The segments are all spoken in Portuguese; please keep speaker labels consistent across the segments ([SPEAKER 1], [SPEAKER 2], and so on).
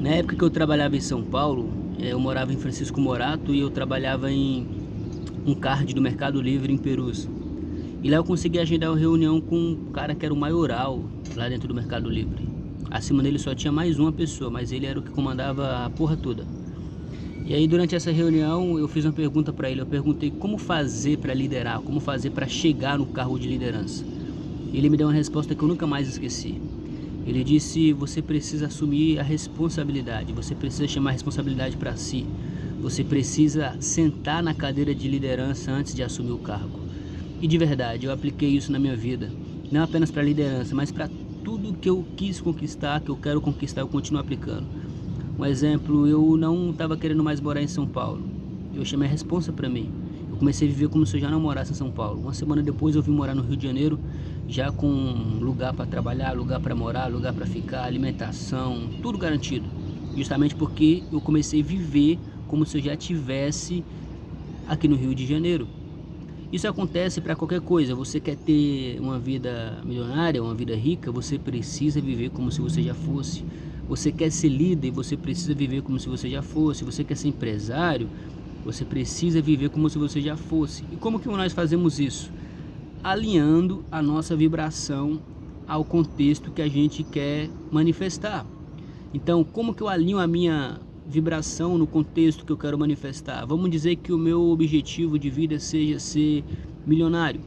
[SPEAKER 1] Na época que eu trabalhava em São Paulo, eu morava em Francisco Morato e eu trabalhava em um card do Mercado Livre em Perus. E lá eu consegui agendar uma reunião com um cara que era o maioral lá dentro do Mercado Livre. Acima dele só tinha mais uma pessoa, mas ele era o que comandava a porra toda. E aí durante essa reunião eu fiz uma pergunta para ele. Eu perguntei como fazer para liderar, como fazer para chegar no cargo de liderança. Ele me deu uma resposta que eu nunca mais esqueci. Ele disse: você precisa assumir a responsabilidade, você precisa chamar a responsabilidade para si, você precisa sentar na cadeira de liderança antes de assumir o cargo. E de verdade, eu apliquei isso na minha vida, não apenas para liderança, mas para tudo que eu quis conquistar, que eu quero conquistar, eu continuo aplicando. Um exemplo, eu não estava querendo mais morar em São Paulo, eu chamei a responsa para mim. Eu comecei a viver como se eu já não morasse em São Paulo. Uma semana depois eu vim morar no Rio de Janeiro, já com lugar para trabalhar, lugar para morar, lugar para ficar, alimentação, tudo garantido. Justamente porque eu comecei a viver como se eu já tivesse aqui no Rio de Janeiro. Isso acontece para qualquer coisa. Você quer ter uma vida milionária, uma vida rica, você precisa viver como se você já fosse. Você quer ser líder, você precisa viver como se você já fosse. Você quer ser empresário, você precisa viver como se você já fosse. E como que nós fazemos isso? Alinhando a nossa vibração ao contexto que a gente quer manifestar. Então, como que eu alinho a minha vibração no contexto que eu quero manifestar? Vamos dizer que o meu objetivo de vida seja ser milionário.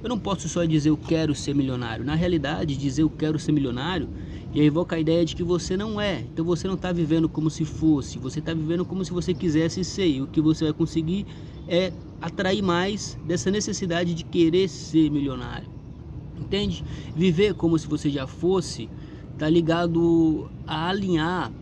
[SPEAKER 1] Eu não posso só dizer eu quero ser milionário. Na realidade, dizer eu quero ser milionário já evoca a ideia de que você não é. Então você não está vivendo como se fosse, você está vivendo como se você quisesse ser. E o que você vai conseguir é atrair mais dessa necessidade de querer ser milionário. Entende? Viver como se você já fosse está ligado a alinhar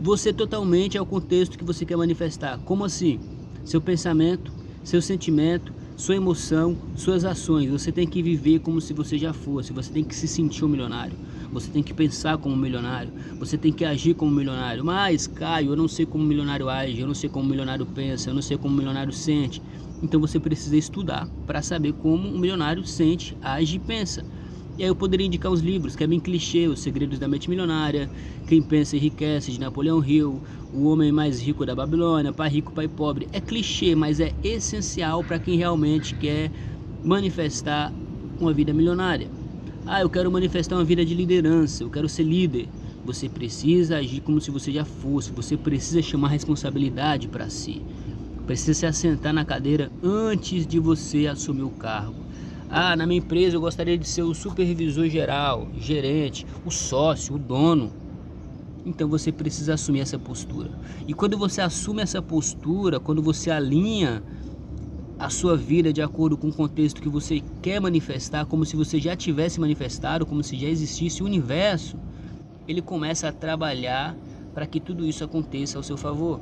[SPEAKER 1] você totalmente ao contexto que você quer manifestar. Como assim? Seu pensamento, seu sentimento, sua emoção, suas ações. Você tem que viver como se você já fosse. Você tem que se sentir um milionário. Você tem que pensar como um milionário. Você tem que agir como um milionário. Mas, Caio, eu não sei como um milionário age. Eu não sei como um milionário pensa. Eu não sei como um milionário sente. Então você precisa estudar para saber como um milionário sente, age e pensa. E aí eu poderia indicar os livros, que é bem clichê: Os Segredos da Mente Milionária, Quem Pensa Enriquece, de Napoleão Hill, O Homem Mais Rico da Babilônia, Pai Rico, Pai Pobre. É clichê, mas é essencial para quem realmente quer manifestar uma vida milionária. Eu quero manifestar uma vida de liderança, eu quero ser líder. Você precisa agir como se você já fosse, você precisa chamar responsabilidade para si. Precisa se assentar na cadeira antes de você assumir o cargo. Na minha empresa eu gostaria de ser o supervisor geral, gerente, o sócio, o dono. Então você precisa assumir essa postura. E quando você assume essa postura, quando você alinha a sua vida de acordo com o contexto que você quer manifestar, como se você já tivesse manifestado, como se já existisse o universo, ele começa a trabalhar para que tudo isso aconteça ao seu favor.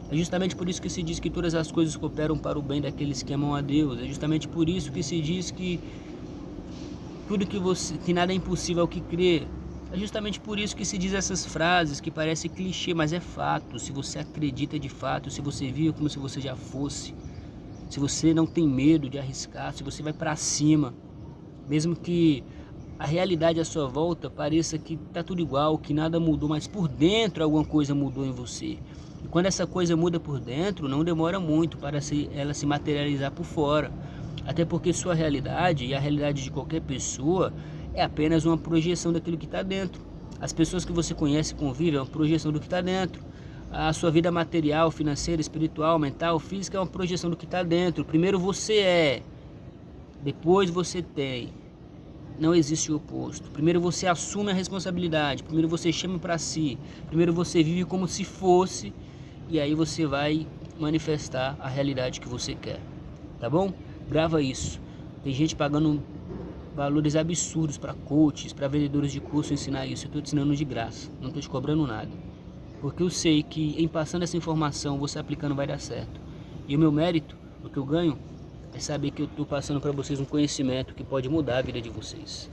[SPEAKER 1] É justamente por isso que se diz que todas as coisas cooperam para o bem daqueles que amam a Deus. É justamente por isso que se diz que que nada é impossível ao que crê. É justamente por isso que se diz essas frases que parecem clichê, mas é fato. Se você acredita de fato, se você vive como se você já fosse, se você não tem medo de arriscar, se você vai para cima, mesmo que a realidade à sua volta pareça que tá tudo igual, que nada mudou, mas por dentro alguma coisa mudou em você. E quando essa coisa muda por dentro, não demora muito para ela se materializar por fora. Até porque sua realidade e a realidade de qualquer pessoa é apenas uma projeção daquilo que está dentro. As pessoas que você conhece e convive é uma projeção do que está dentro. A sua vida material, financeira, espiritual, mental, física é uma projeção do que está dentro. Primeiro você é, depois você tem. Não existe o oposto. Primeiro você assume a responsabilidade, primeiro você chama para si, primeiro você vive como se fosse, e aí você vai manifestar a realidade que você quer. Tá bom? Grava isso. Tem gente pagando valores absurdos para coaches, para vendedores de curso ensinar isso. Eu estou te ensinando de graça, não estou te cobrando nada. Porque eu sei que em passando essa informação, você aplicando vai dar certo. E o meu mérito, o que eu ganho, é saber que eu estou passando para vocês um conhecimento que pode mudar a vida de vocês.